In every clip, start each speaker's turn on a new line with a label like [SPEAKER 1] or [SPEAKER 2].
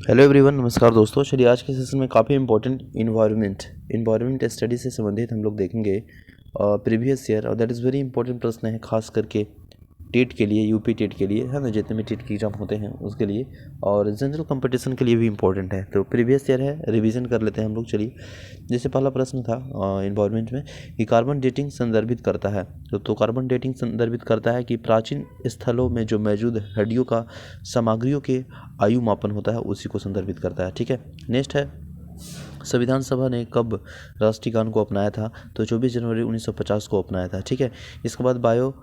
[SPEAKER 1] Hello everyone, नमस्कार दोस्तों। चलिए आज के सेशन में काफ़ी इंपॉर्टेंट इन्वायरमेंट स्टडी से संबंधित हम लोग देखेंगे प्रीवियस ईयर। और दैट इज़ वेरी इंपॉर्टेंट प्रश्न है, खास करके टेट के लिए, यूपी टेट के लिए, है ना, जितने भी टेट के एग्जाम होते हैं उसके लिए, और जनरल कंपटीशन के लिए भी इंपॉर्टेंट है। तो प्रीवियस ईयर है, रिवीजन कर लेते हैं हम लोग। चलिए, जैसे पहला प्रश्न था इन्वायरमेंट में कि कार्बन डेटिंग संदर्भित करता है। तो कार्बन डेटिंग संदर्भित करता है कि प्राचीन स्थलों में जो मौजूद हड्डियों का सामग्रियों के आयु मापन होता है, उसी को संदर्भित करता है। ठीक है, नेक्स्ट है, संविधान सभा ने कब राष्ट्रीय गान को अपनाया था? तो 24 जनवरी 1950 को अपनाया था। ठीक है, इसके बाद बायो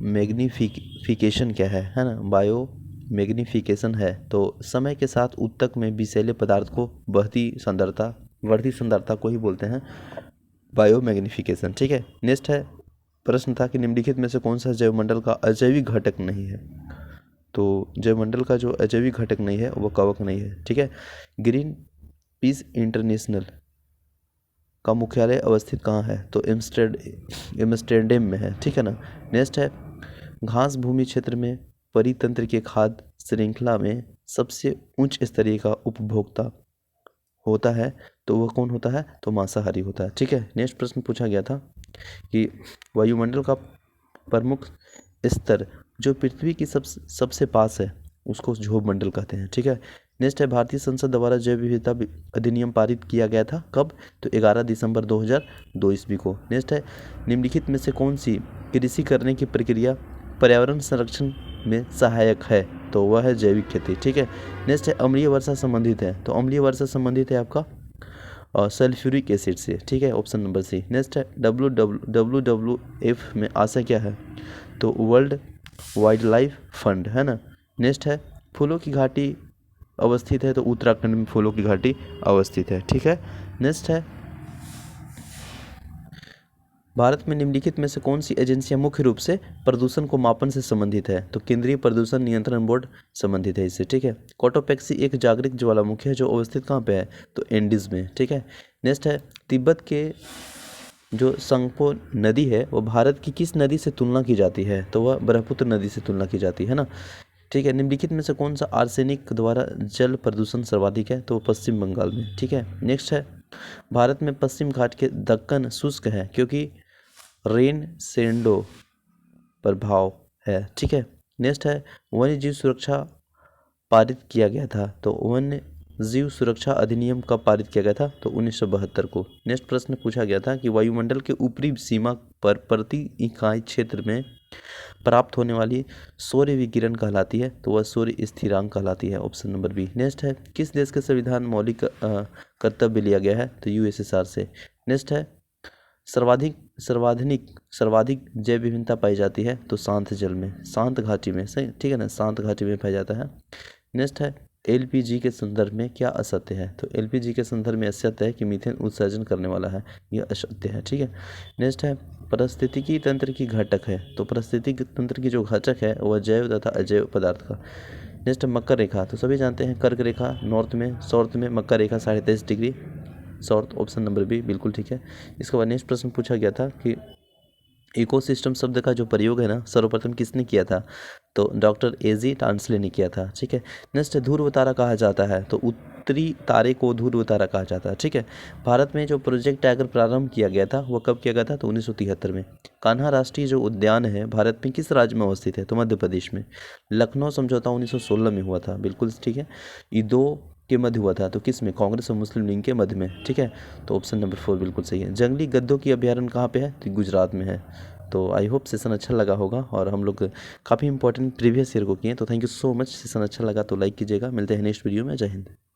[SPEAKER 1] मैग्नीफिकेशन क्या है ना, बायो मैग्नीफिकेशन है तो समय के साथ ऊतक में विषैले पदार्थ को बढ़ती सुंदरता को ही बोलते हैं बायो मैग्नीफिकेशन। ठीक है, नेक्स्ट है, प्रश्न था कि निम्नलिखित में से कौन सा जैवमंडल का अजैविक घटक नहीं है? तो जैवमंडल का जो अजैविक घटक नहीं है वो कवक नहीं है। ठीक है, ग्रीन पीस इंटरनेशनल का मुख्यालय अवस्थित कहाँ है? तो एम्स्टर्डम में है। ठीक है ना, नेक्स्ट है, घास भूमि क्षेत्र में परितंत्र के खाद्य श्रृंखला में सबसे उच्च स्तरीय का उपभोक्ता होता है, तो वह कौन होता है? तो मांसाहारी होता है। ठीक है, नेक्स्ट प्रश्न पूछा गया था कि वायुमंडल का प्रमुख स्तर जो पृथ्वी की सबसे पास है उसको ध्रुव मंडल कहते हैं। ठीक है, नेक्स्ट है, भारतीय संसद द्वारा जैव विविधता अधिनियम पारित किया गया था कब? तो 11 दिसंबर 2002 ईस्वी को। नेक्स्ट है, निम्नलिखित में से कौन सी कृषि करने की प्रक्रिया पर्यावरण संरक्षण में सहायक है? तो वह है जैविक खेती। ठीक है, नेक्स्ट है, अम्लीय वर्षा संबंधित है। तो अम्लीय वर्षा संबंधित है आपका सल्फ्यूरिक एसिड से। ठीक है, ऑप्शन नंबर सी। नेक्स्ट है, WWF में आशय क्या है? तो वर्ल्ड वाइल्ड लाइफ फंड, है ना। नेक्स्ट है, फूलों की घाटी अवस्थित है। तो उत्तराखंड में फूलों की घाटी अवस्थित है। ठीक है, नेक्स्ट है, भारत में निम्नलिखित में से कौन सी एजेंसियां मुख्य रूप से प्रदूषण को मापन से संबंधित है? तो केंद्रीय प्रदूषण नियंत्रण बोर्ड संबंधित है इससे। ठीक है, कोटोपैक्सी एक जागृत ज्वालामुखी है जो अवस्थित कहाँ पे है? तो एंडीज में। ठीक है, नेक्स्ट है, तिब्बत के जो संगपो नदी है वो भारत की किस नदी से तुलना की जाती है? तो वह ब्रह्मपुत्र नदी से तुलना की जाती है ना। ठीक है, निम्नलिखित में से कौन सा आर्सेनिक द्वारा जल प्रदूषण सर्वाधिक है? तो पश्चिम बंगाल में। ठीक है, नेक्स्ट है, भारत में पश्चिम घाट के दक्कन शुष्क है क्योंकि रेन सेंडो प्रभाव है। ठीक है, नेक्स्ट है, वन्य जीव सुरक्षा पारित किया गया था। तो वन्य जीव सुरक्षा अधिनियम कब पारित किया गया था? तो 1972 को। नेक्स्ट प्रश्न पूछा गया था कि वायुमंडल के ऊपरी सीमा पर प्रति इकाई क्षेत्र में प्राप्त होने वाली सौर्य विकिरण कहलाती है? तो वह सौर्य स्थिरांक कहलाती है। Option number B. नेक्स्ट है, किस देश के संविधान मौलिक कर्तव्य लिया गया है? तो यूएसएसआर से। नेक्स्ट है, सर्वाधिक जैव विभिन्नता पाई जाती है? तो शांत जल में, शांत घाटी में। सही, ठीक है ना, शांत घाटी में पाया जाता है। नेक्स्ट है, एलपीजी के संदर्भ में क्या असत्य है? तो एलपीजी के संदर्भ में असत्य है कि मीथेन उत्सर्जन करने वाला है, यह असत्य है। ठीक है, नेक्स्ट है, पारिस्थितिकी तंत्र की घटक है। तो पारिस्थितिकी तंत्र की जो घटक है वह जैव तथा अजैव पदार्थ का। नेक्स्ट है, मकर रेखा। तो सभी जानते हैं कर्क रेखा नॉर्थ में, साउथ में मकर रेखा 23.5 degree south. Option number B बिल्कुल ठीक है। इसके बाद नेक्स्ट प्रश्न पूछा गया था कि इकोसिस्टम शब्द का जो प्रयोग है ना, सर्वप्रथम किसने किया था? तो डॉक्टर एजी टांसले ने किया था। ठीक है, नेक्स्ट है, ध्रुव तारा कहा जाता है? तो उत्तरी तारे को ध्रुव तारा कहा जाता है। ठीक है, भारत में जो प्रोजेक्ट टाइगर प्रारंभ किया गया था वह कब किया गया था? तो 1973 में। कान्हा राष्ट्रीय जो उद्यान है भारत में किस राज्य में अवस्थित है? तो मध्य प्रदेश में। लखनऊ समझौता 1916 में हुआ था, बिल्कुल ठीक है। ये दो के मध्य हुआ था, तो किस में? कांग्रेस और मुस्लिम लीग के मध्य में। ठीक है, तो ऑप्शन नंबर 4 बिल्कुल सही है। जंगली गद्दों की अभ्यारण्य कहाँ पे है? तो गुजरात में है। तो आई होप सेशन अच्छा लगा होगा और हम लोग काफ़ी इंपॉर्टेंट प्रीवियस ईयर को किए। तो thank you so much. Session अच्छा लगा तो लाइक कीजिएगा। मिलते हैं नेक्स्ट वीडियो में। जय हिंद।